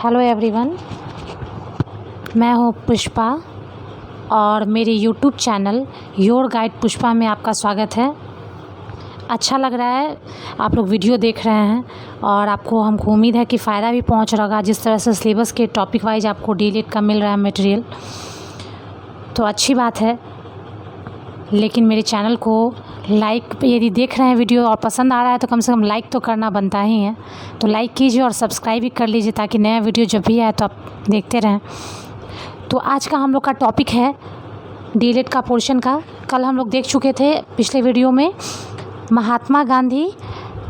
Hello everyone, मैं हूँ पुष्पा और मेरे YouTube channel your guide Pushpa में आपका स्वागत है। अच्छा लग रहा है आप लोग वीडियो देख रहे हैं और आपको हमको उम्मीद है कि फ़ायदा भी पहुँच रहा होगा। जिस तरह से सिलेबस के टॉपिक वाइज आपको डीएलएड का मिल रहा है मटेरियल, तो अच्छी बात है। लेकिन मेरे चैनल को लाइक, यदि देख रहे हैं वीडियो और पसंद आ रहा है तो कम से कम लाइक तो करना बनता ही है। तो लाइक कीजिए और सब्सक्राइब भी कर लीजिए ताकि नया वीडियो जब भी आए तो आप देखते रहें। तो आज का हम लोग का टॉपिक है डीएलएड का पोर्शन का। कल हम लोग देख चुके थे पिछले वीडियो में महात्मा गांधी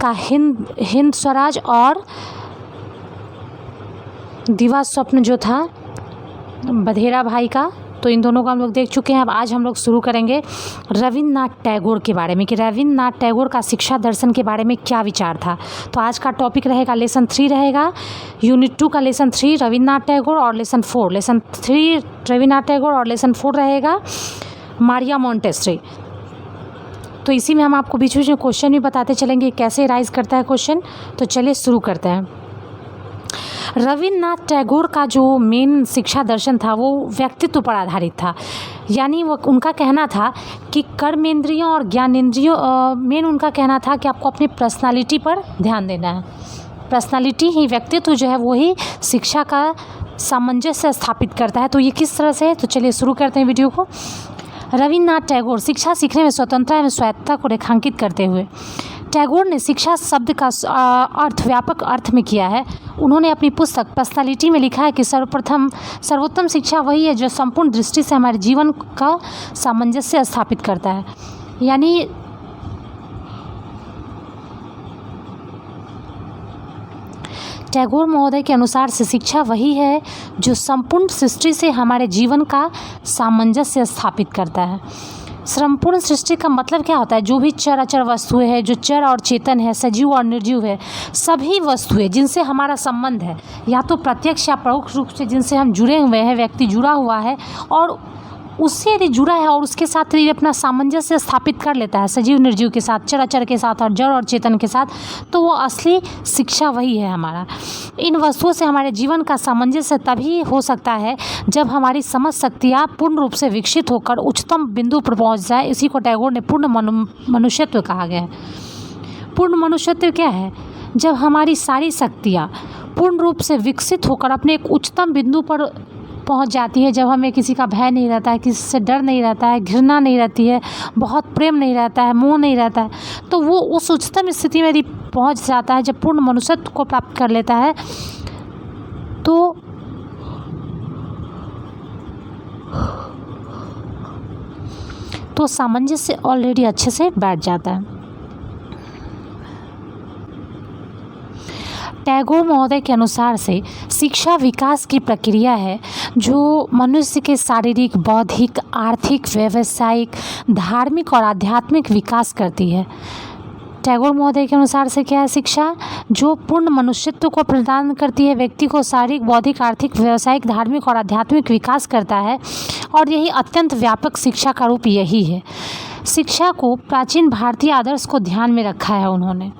का हिंद स्वराज और दिवा स्वप्न जो था बघेरा भाई का, तो इन दोनों को हम लोग देख चुके हैं। अब आज हम लोग शुरू करेंगे रविन्द्रनाथ टैगोर के बारे में कि रविन्द्रनाथ टैगोर का शिक्षा दर्शन के बारे में क्या विचार था। तो आज का टॉपिक रहेगा लेसन 3 रहेगा, यूनिट 2 का लेसन 3 रविन्द्रनाथ टैगोर और लेसन 4, लेसन 3 रविन्द्रनाथ टैगोर और लेसन 4 रहेगा मारिया मोंटेसरी। तो इसी में हम आपको बीच बीच में क्वेश्चन भी बताते चलेंगे कैसे राइज करता है क्वेश्चन। तो चलिए शुरू करते हैं। रविन्द्रनाथ टैगोर का जो मेन शिक्षा दर्शन था वो व्यक्तित्व पर आधारित था। यानी वो उनका कहना था कि कर्मेंद्रियों और ज्ञानेंद्रियों मेन उनका कहना था कि आपको अपनी पर्सनालिटी पर ध्यान देना है। पर्सनालिटी ही, व्यक्तित्व जो है वही शिक्षा का सामंजस्य स्थापित करता है। तो ये किस तरह से है, तो चलिए शुरू करते हैं वीडियो को। रविन्द्रनाथ टैगोर शिक्षा सीखने में स्वतंत्रता एवं स्वायत्तता को रेखांकित करते हुए टैगोर ने शिक्षा शब्द का अर्थ व्यापक अर्थ में किया है। उन्होंने अपनी पुस्तक पर्सनालिटी में लिखा है कि सर्वोत्तम शिक्षा वही है जो संपूर्ण दृष्टि से हमारे जीवन का सामंजस्य स्थापित करता है। यानी टैगोर महोदय के अनुसार से शिक्षा वही है जो संपूर्ण सृष्टि से हमारे जीवन का सामंजस्य स्थापित करता है। संपूर्ण सृष्टि का मतलब क्या होता है? जो भी चराचर वस्तुएं हैं, जो चर और चेतन है, सजीव और निर्जीव है, सभी वस्तुएं जिनसे हमारा संबंध है, या तो प्रत्यक्ष या परोक्ष रूप से जिनसे हम जुड़े हुए हैं, व्यक्ति जुड़ा हुआ है और उससे यदि जुड़ा है और उसके साथ यदि अपना सामंजस्य स्थापित कर लेता है, सजीव निर्जीव के साथ, चराचर के साथ और जड़ और चेतन के साथ, तो वो असली शिक्षा वही है हमारा। इन वस्तुओं से हमारे जीवन का सामंजस्य तभी हो सकता है जब हमारी समझ शक्तियाँ पूर्ण रूप से विकसित होकर उच्चतम बिंदु पर पहुँच जाए। इसी को टैगोर ने पूर्ण मनुष्यत्व कहा गया है। पूर्ण मनुष्यत्व क्या है? जब हमारी सारी शक्तियाँ पूर्ण रूप से विकसित होकर अपने एक उच्चतम बिंदु पर पहुंच जाती है, जब हमें किसी का भय नहीं रहता है, किसी से डर नहीं रहता है, घृणा नहीं रहती है, बहुत प्रेम नहीं रहता है, मोह नहीं रहता है, तो वो उस उच्चतम स्थिति में यदि पहुंच जाता है, जब पूर्ण मनुष्यत्व को प्राप्त कर लेता है, तो सामंजस्य ऑलरेडी अच्छे से बैठ जाता है। टैगोर महोदय के अनुसार से शिक्षा विकास की प्रक्रिया है जो मनुष्य के शारीरिक, बौद्धिक, आर्थिक, व्यावसायिक, धार्मिक और आध्यात्मिक विकास करती है। टैगोर महोदय के अनुसार से क्या है? शिक्षा जो पूर्ण मनुष्यत्व को प्रदान करती है, व्यक्ति को शारीरिक, बौद्धिक, आर्थिक, व्यावसायिक, धार्मिक और आध्यात्मिक विकास करता है और यही अत्यंत व्यापक शिक्षा का रूप यही है। शिक्षा को प्राचीन भारतीय आदर्श को ध्यान में रखा है उन्होंने।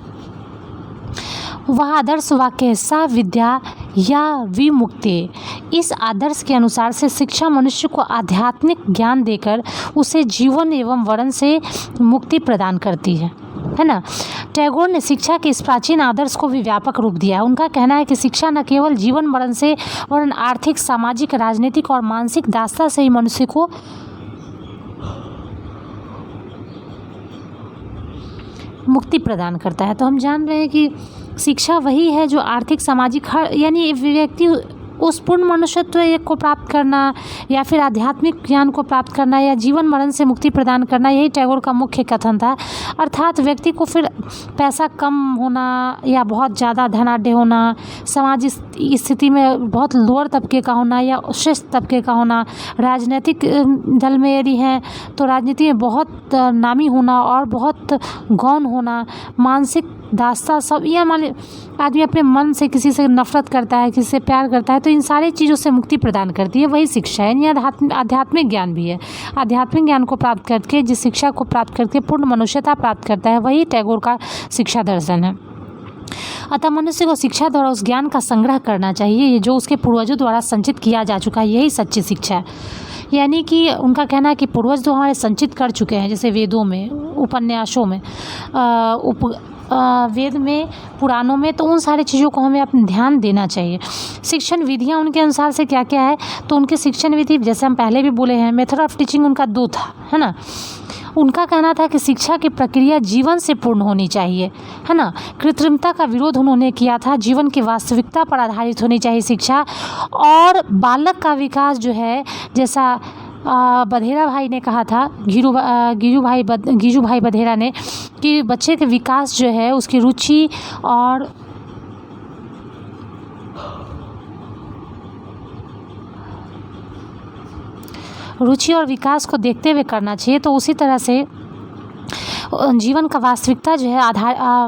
वह आदर्श वाक्य है सा विद्या या विमुक्ति। इस आदर्श के अनुसार से शिक्षा मनुष्य को आध्यात्मिक ज्ञान देकर उसे जीवन एवं वरण से मुक्ति प्रदान करती है ना। टैगोर ने शिक्षा के इस प्राचीन आदर्श को भी व्यापक रूप दिया है। उनका कहना है कि शिक्षा न केवल जीवन मरण से वरन आर्थिक, सामाजिक, राजनीतिक और मानसिक दासता से ही मनुष्य को मुक्ति प्रदान करता है। तो हम जान रहे हैं कि शिक्षा वही है जो आर्थिक, सामाजिक, हर यानी व्यक्ति उस पूर्ण मनुष्यत्व को प्राप्त करना या फिर आध्यात्मिक ज्ञान को प्राप्त करना या जीवन मरण से मुक्ति प्रदान करना, यही टैगोर का मुख्य कथन था। अर्थात व्यक्ति को फिर पैसा कम होना या बहुत ज़्यादा धनाढ्य होना, समाज स्थिति में बहुत लोअर तबके का होना या श्रेष्ठ तबके का होना, राजनीतिक दल में यदि हैं तो राजनीति में बहुत नामी होना और बहुत गौण होना, मानसिक दास्ता, सब ये मान आदमी अपने मन से किसी से नफरत करता है, किसी से प्यार करता है, तो इन सारी चीज़ों से मुक्ति प्रदान करती है, वही शिक्षा है। यानी आध्यात्मिक ज्ञान भी है। आध्यात्मिक ज्ञान को प्राप्त करके, जिस शिक्षा को प्राप्त करके पूर्ण मनुष्यता प्राप्त करता है, वही टैगोर का शिक्षा दर्शन है। अतः मनुष्य को शिक्षा द्वारा उस ज्ञान का संग्रह करना चाहिए जो उसके पूर्वजों द्वारा संचित किया जा चुका है, यही सच्ची शिक्षा है। यानी कि उनका कहना है कि पूर्वज तो हमारे संचित कर चुके हैं, जैसे वेदों में, उपन्यासों में, वेद में, पुराणों में, तो उन सारी चीज़ों को हमें अपने ध्यान देना चाहिए। शिक्षण विधियाँ उनके अनुसार से क्या क्या है, तो उनके शिक्षण विधि जैसे हम पहले भी बोले हैं, मेथड ऑफ टीचिंग उनका 2 था, है ना। उनका कहना था कि शिक्षा की प्रक्रिया जीवन से पूर्ण होनी चाहिए, है ना। कृत्रिमता का विरोध उन्होंने किया था, जीवन की वास्तविकता पर आधारित होनी चाहिए शिक्षा। और बालक का विकास जो है, जैसा बधेरा भाई ने कहा था, गीजू भाई बधेरा ने, कि बच्चे के विकास जो है उसकी रुचि और विकास को देखते हुए करना चाहिए। तो उसी तरह से जीवन का वास्तविकता जो है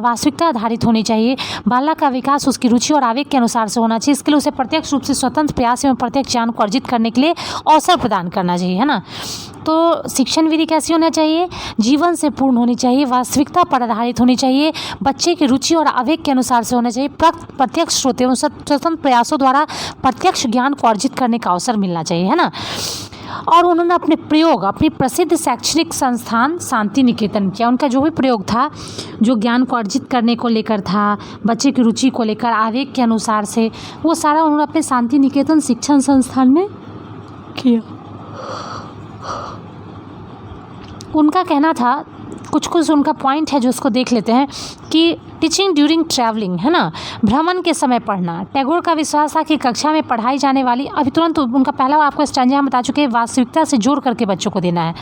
वास्तविकता आधारित होनी चाहिए। बालक का विकास उसकी रुचि और आवेग के अनुसार से होना चाहिए। इसके लिए उसे प्रत्यक्ष रूप से स्वतंत्र प्रयास एवं प्रत्यक्ष ज्ञान को अर्जित करने के लिए अवसर प्रदान करना चाहिए, है ना। तो शिक्षण विधि कैसी होना चाहिए, जीवन से पूर्ण होनी चाहिए, वास्तविकता पर आधारित होनी चाहिए, बच्चे की रुचि और आवेग के अनुसार से होना चाहिए, प्रत्यक्ष स्रोत एवं स्वतंत्र प्रयासों द्वारा प्रत्यक्ष ज्ञान को अर्जित करने का अवसर मिलना चाहिए, है ना। और उन्होंने अपनी प्रसिद्ध शैक्षणिक संस्थान शांति निकेतन किया। उनका जो भी प्रयोग था, जो ज्ञान को अर्जित करने को लेकर था, बच्चे की रुचि को लेकर, आवेग के अनुसार से, वो सारा उन्होंने अपने शांति निकेतन शिक्षण संस्थान में किया। उनका कहना था, कुछ उनका पॉइंट है जो उसको देख लेते हैं, कि टीचिंग ड्यूरिंग ट्रैवलिंग, है ना, भ्रमण के समय पढ़ना। टैगोर का विश्वास था कि कक्षा में पढ़ाई जाने वाली, अभी तुरंत उनका पहला आपको स्टैंजा हम बता चुके हैं, वास्तविकता से जोड़ करके बच्चों को देना है,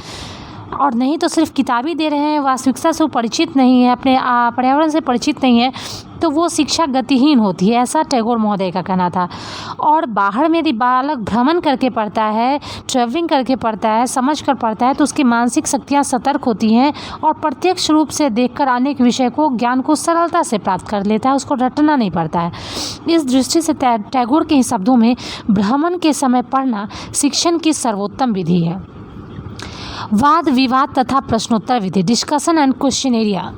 और नहीं तो सिर्फ किताबी दे रहे हैं, वास्तविकता से वो परिचित नहीं है, अपने पर्यावरण से परिचित नहीं है, तो वो शिक्षा गतिहीन होती है, ऐसा टैगोर महोदय का कहना था। और बाहर में यदि बालक भ्रमण करके पढ़ता है, ट्रैवलिंग करके पढ़ता है, समझ कर पढ़ता है, तो उसकी मानसिक शक्तियाँ सतर्क होती हैं और प्रत्यक्ष रूप से देखकर अनेक विषय को, ज्ञान को सरलता से प्राप्त कर लेता है, उसको रटना नहीं पड़ता है। इस दृष्टि से टैगोर के शब्दों में भ्रमण के समय पढ़ना शिक्षण की सर्वोत्तम विधि है। वाद विवाद तथा प्रश्नोत्तर विधि, डिस्कशन एंड क्वेश्चन एरिया।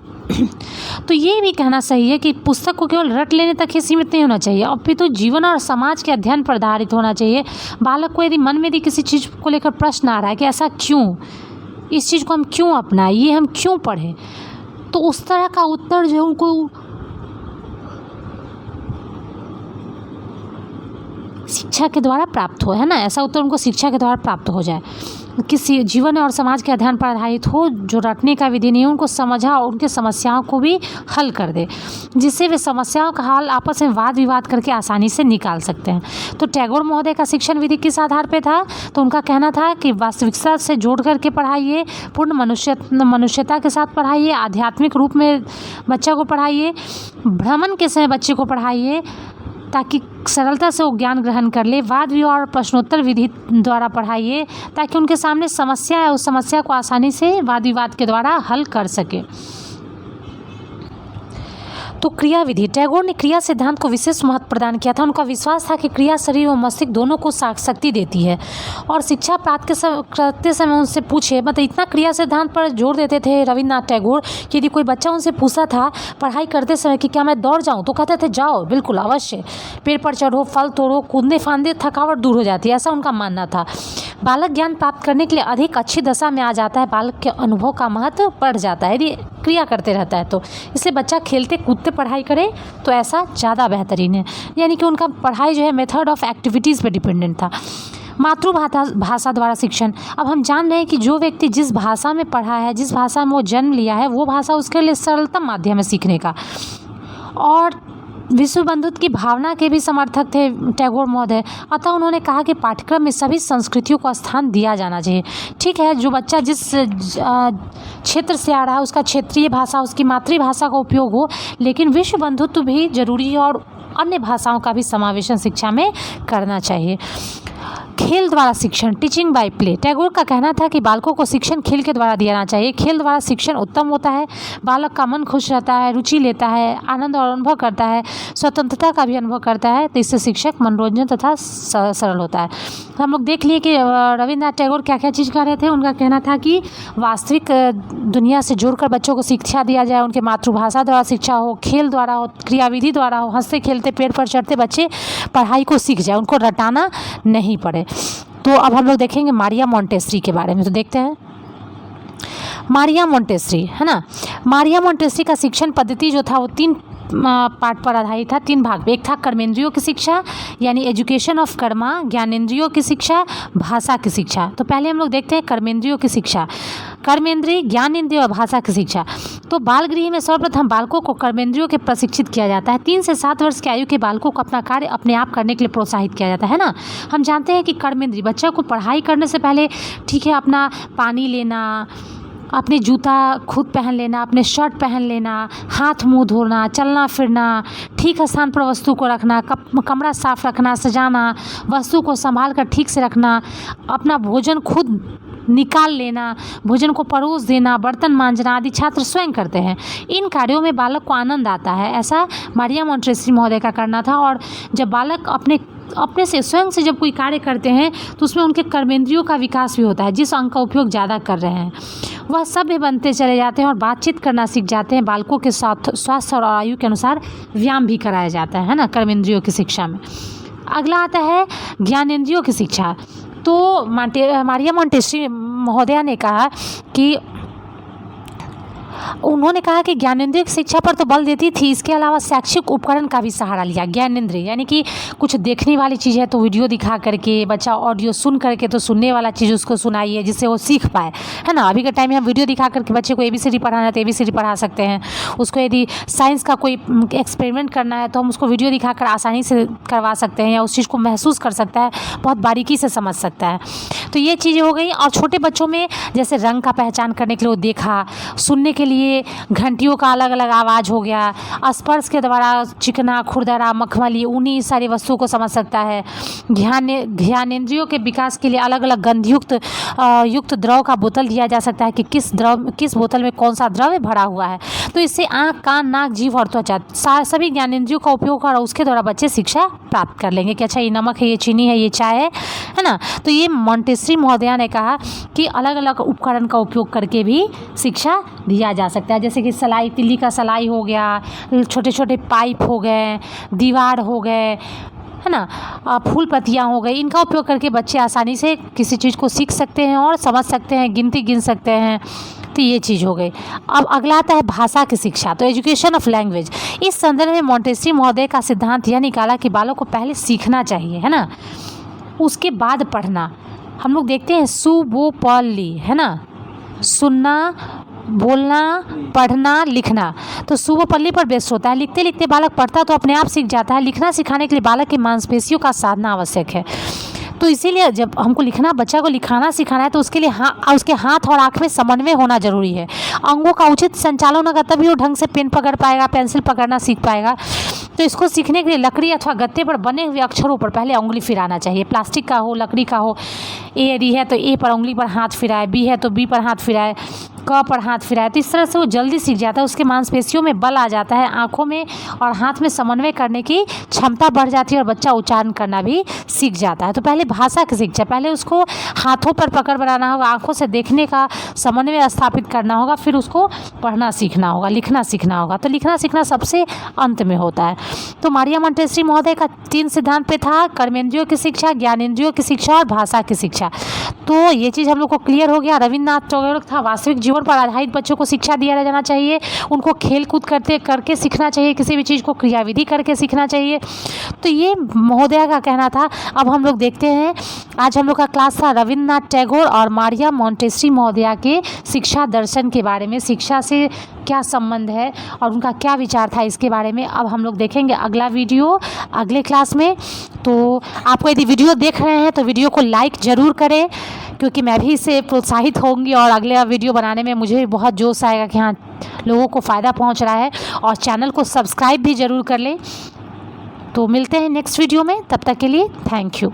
तो ये भी कहना सही है कि पुस्तक को केवल रट लेने तक ही सीमित नहीं होना चाहिए, अपितु जीवन और समाज के अध्ययन पर आधारित होना चाहिए। बालक को यदि मन में यदि किसी चीज़ को लेकर प्रश्न आ रहा है कि ऐसा क्यों, इस चीज़ को हम क्यों अपनाएं, ये हम क्यों पढ़ें, तो उस तरह का उत्तर जो उनको शिक्षा के द्वारा प्राप्त हो, है ना, ऐसा उत्तर उनको शिक्षा के द्वारा प्राप्त हो जाए, किसी जीवन और समाज के अध्ययन पर आधारित हो, जो रटने का विधि नहीं, उनको समझा और उनके समस्याओं को भी हल कर दे, जिससे वे समस्याओं का हल आपस में वाद विवाद करके आसानी से निकाल सकते हैं। तो टैगोर महोदय का शिक्षण विधि किस आधार पे था, तो उनका कहना था कि वास्तविकता से जोड़ करके पढ़ाइए, पूर्ण मनुष्यता के साथ पढ़ाइए, आध्यात्मिक रूप में बच्चा को पढ़ाइए, भ्रमण के समय बच्चे को पढ़ाइए ताकि सरलता से वो ज्ञान ग्रहण कर ले, वाद विवाद और प्रश्नोत्तर विधि द्वारा पढ़ाइए ताकि उनके सामने समस्या है, उस समस्या को आसानी से वाद विवाद के द्वारा हल कर सके। तो क्रिया विधि, टैगोर ने क्रिया सिद्धांत को विशेष महत्व प्रदान किया था। उनका विश्वास था कि क्रिया शरीर और मस्तिष्क दोनों को शक्ति देती है, और शिक्षा प्राप्त करते समय उनसे पूछे, मतलब इतना क्रिया सिद्धांत पर जोर देते थे रविन्द्रनाथ टैगोर कि यदि कोई बच्चा उनसे पूछता था पढ़ाई करते समय कि क्या मैं दौड़ जाऊँ, तो कहते थे जाओ, बिल्कुल अवश्य, पेड़ पर चढ़ो, फल तोड़ो, कूदने फांदे, थकावट दूर हो जाती है, ऐसा उनका मानना था। बालक ज्ञान प्राप्त करने के लिए अधिक अच्छी दशा में आ जाता है, बालक के अनुभव का महत्व बढ़ जाता है यदि क्रिया करते रहता है तो, इसलिए बच्चा खेलते कूदते पढ़ाई करे तो ऐसा ज़्यादा बेहतरीन है। यानी कि उनका पढ़ाई जो है मेथड ऑफ एक्टिविटीज़ पे डिपेंडेंट था। मातृभाषा द्वारा शिक्षण, अब हम जान रहे हैं कि जो व्यक्ति जिस भाषा में पढ़ा है, जिस भाषा में वो जन्म लिया है, वो भाषा उसके लिए सरलतम माध्यम है सीखने का। और विश्व बंधुत्व की भावना के भी समर्थक थे टैगोर महोदय, अतः उन्होंने कहा कि पाठ्यक्रम में सभी संस्कृतियों को स्थान दिया जाना चाहिए। ठीक है, जो बच्चा जिस क्षेत्र से आ रहा है उसका क्षेत्रीय भाषा, उसकी मातृभाषा का उपयोग हो, लेकिन विश्व बंधुत्व भी जरूरी है और अन्य भाषाओं का भी समावेशन शिक्षा में करना चाहिए। खेल द्वारा शिक्षण, टीचिंग बाय प्ले। टैगोर का कहना था कि बालकों को शिक्षण खेल के द्वारा दिया जाना चाहिए। खेल द्वारा शिक्षण उत्तम होता है, बालक का मन खुश रहता है, रुचि लेता है, आनंद और अनुभव करता है, स्वतंत्रता का भी अनुभव करता है, तो इससे शिक्षक मनोरंजन तथा सरल होता है। तो हम लोग देख लिए कि रविन्द्रनाथ टैगोर क्या क्या चीज़ कह रहे थे। उनका कहना था कि वास्तविक दुनिया से जोड़कर बच्चों को शिक्षा दिया जाए, उनके मातृभाषा द्वारा शिक्षा हो, खेल द्वारा हो, क्रियाविधि द्वारा हो, हंसते खेलते पेड़ पर चढ़ते बच्चे पढ़ाई को सीख जाए, उनको रटाना नहीं पड़े। तो अब हम लोग देखेंगे मारिया मोंटेसरी के बारे में। तो देखते हैं मारिया मोंटेसरी, है ना। मारिया मोंटेसरी का शिक्षण पद्धति जो था वो 3 पार्ट पर आधारित था, 3 भाग में। एक था कर्मेंद्रियों की शिक्षा यानी एजुकेशन ऑफ कर्मा, ज्ञानेंद्रियों की शिक्षा, भाषा की शिक्षा। तो पहले हम लोग देखते हैं कर्मेंद्रियों की शिक्षा। कर्मेंद्रिय, ज्ञानेंद्रिय और भाषा की शिक्षा। तो बाल गृह में सर्वप्रथम बालकों को कर्मेंद्रियों के प्रशिक्षित किया जाता है। 3 से 7 वर्ष की आयु के बालकों को अपना कार्य अपने आप करने के लिए प्रोत्साहित किया जाता है ना। हम जानते हैं कि कर्मेंद्रिय बच्चा को पढ़ाई करने से पहले ठीक है अपना पानी लेना, अपने जूता खुद पहन लेना, अपने शर्ट पहन लेना, हाथ मुंह धोना, चलना फिरना, ठीक स्थान पर वस्तु को रखना, कमरा साफ रखना, सजाना, वस्तु को संभाल कर ठीक से रखना, अपना भोजन खुद निकाल लेना, भोजन को परोस देना, बर्तन मांजना आदि छात्र स्वयं करते हैं। इन कार्यों में बालक को आनंद आता है, ऐसा मारिया मोंटेसरी महोदय का करना था। और जब बालक अपने से स्वयं से जब कोई कार्य करते हैं तो उसमें उनके कर्मेंद्रियों का विकास भी होता है। जिस अंग का उपयोग ज़्यादा कर रहे हैं वह सभ्य बनते चले जाते हैं और बातचीत करना सीख जाते हैं। बालकों के साथ स्वास्थ्य और आयु के अनुसार व्यायाम भी कराया जाता है ना कर्मेंद्रियों की शिक्षा में। अगला आता है ज्ञानेंद्रियों की शिक्षा। तो मारिया मोंटेसरी महोदया ने कहा कि उन्होंने कहा कि ज्ञानेंद्रिय शिक्षा पर तो बल देती थी, इसके अलावा शैक्षिक उपकरण का भी सहारा लिया। ज्ञानेंद्रिय यानी कि कुछ देखने वाली चीज़ है तो वीडियो दिखा करके, बच्चा ऑडियो सुन करके तो सुनने वाला चीज़ उसको सुनाइए जिससे वो सीख पाए, है ना। अभी के टाइम में हम वीडियो दिखा करके बच्चे को ABCD पढ़ाना है तो ABCD पढ़ा सकते हैं। उसको यदि साइंस का कोई एक्सपेरिमेंट करना है तो हम उसको वीडियो दिखा कर आसानी से करवा सकते हैं, या उस चीज़ को महसूस कर सकता है, बहुत बारीकी से समझ सकता है। तो ये चीज़ें हो गई। और छोटे बच्चों में जैसे रंग का पहचान करने के लिए वो देखा, सुनने के लिए घंटियों का अलग अलग आवाज़ हो गया, स्पर्श के द्वारा चिकना, खुरदरा, मखमली, ऊनी सारी वस्तुओं को समझ सकता है। ज्ञानेंद्रियों के विकास के लिए अलग अलग गंधयुक्त द्रव का बोतल दिया जा सकता है कि किस बोतल में कौन सा द्रव्य भरा हुआ है। तो इससे आँख, कान, नाक, जीभ और त्वचा सभी ज्ञानेंद्रियों का उपयोग कर उसके द्वारा बच्चे शिक्षा प्राप्त कर लेंगे कि अच्छा ये नमक है, ये चीनी है, ये चाय है ना। तो ये मोंटेसरी महोदया ने कहा कि अलग अलग उपकरण का उपयोग करके भी शिक्षा दिया जा सकता है। जैसे कि सलाई, तिल्ली का सलाई हो गया, छोटे छोटे पाइप हो गए, दीवार हो गए, है ना, फूल पत्तियाँ हो गई। इनका उपयोग करके बच्चे आसानी से किसी चीज़ को सीख सकते हैं और समझ सकते हैं, गिनती गिन सकते हैं। तो ये चीज़ हो गई। अब अगला आता है भाषा की शिक्षा। तो एजुकेशन ऑफ लैंग्वेज। इस संदर्भ में मोंटेसरी महोदय का सिद्धांत यह निकाला कि बालक को पहले सीखना चाहिए, है ना, उसके बाद पढ़ना। हम लोग देखते हैं सु, बो, प, ली, है ना, सुनना, बोलना, पढ़ना, लिखना। तो सुबह पल्ली पर बेस्ट होता है। लिखते लिखते बालक पढ़ता तो अपने आप सीख जाता है। लिखना सिखाने के लिए बालक की मांसपेशियों का साधना आवश्यक है। तो इसीलिए जब हमको लिखना, बच्चा को लिखाना सिखाना है तो उसके लिए उसके हाथ और आँख में समन्वय होना जरूरी है। अंगों का उचित संचालन होगा तभी वो ढंग से पेन पकड़ पाएगा, पेंसिल पकड़ना सीख पाएगा। तो इसको सीखने के लिए लकड़ी अथवा गत्ते पर बने हुए अक्षरों पर पहले उंगली फिराना चाहिए। प्लास्टिक का हो, लकड़ी का हो। ए यदि है तो ए पर उंगली पर हाथ फिराए, बी है तो बी पर हाथ फिराए, क पर हाथ फिराए। तो इस तरह से वो जल्दी सीख जाता है, उसके मांसपेशियों में बल आ जाता है, आँखों में और हाथ में समन्वय करने की क्षमता बढ़ जाती है और बच्चा उच्चारण करना भी सीख जाता है। तो पहले भाषा की शिक्षा, पहले उसको हाथों पर पकड़ बनाना होगा, आँखों से देखने का समन्वय स्थापित करना होगा, फिर उसको पढ़ना सीखना होगा, लिखना सीखना होगा। तो लिखना सीखना सबसे अंत में होता है। तो मारिया मोंटेसरी महोदय का 3 सिद्धांत पे था, कर्मेंद्रियों की शिक्षा, ज्ञानेंद्रियों की शिक्षा और भाषा की शिक्षा। तो ये चीज़ हम लोग को क्लियर हो गया। रविन्द्रनाथ टैगोर था वास्तविक जीवन पर आधारित बच्चों को शिक्षा दिया जाना चाहिए, उनको खेल कूद करके सीखना चाहिए, किसी भी चीज़ को क्रियाविधि करके सीखना चाहिए। तो ये महोदया का कहना था। अब हम लोग देखते हैं, आज हम लोग का क्लास था रविन्द्रनाथ टैगोर और मारिया मोंटेसरी महोदया के शिक्षा दर्शन के बारे में, शिक्षा से क्या संबंध है और उनका क्या विचार था इसके बारे में। अब हम लोग देखेंगे अगला वीडियो अगले क्लास में। तो आपको यदि वीडियो देख रहे हैं तो वीडियो को लाइक ज़रूर करें, क्योंकि मैं भी इससे प्रोत्साहित होंगी और अगले वीडियो बनाने में मुझे भी बहुत जोश आएगा कि हाँ लोगों को फ़ायदा पहुंच रहा है। और चैनल को सब्सक्राइब भी ज़रूर कर लें। तो मिलते हैं नेक्स्ट वीडियो में, तब तक के लिए थैंक यू।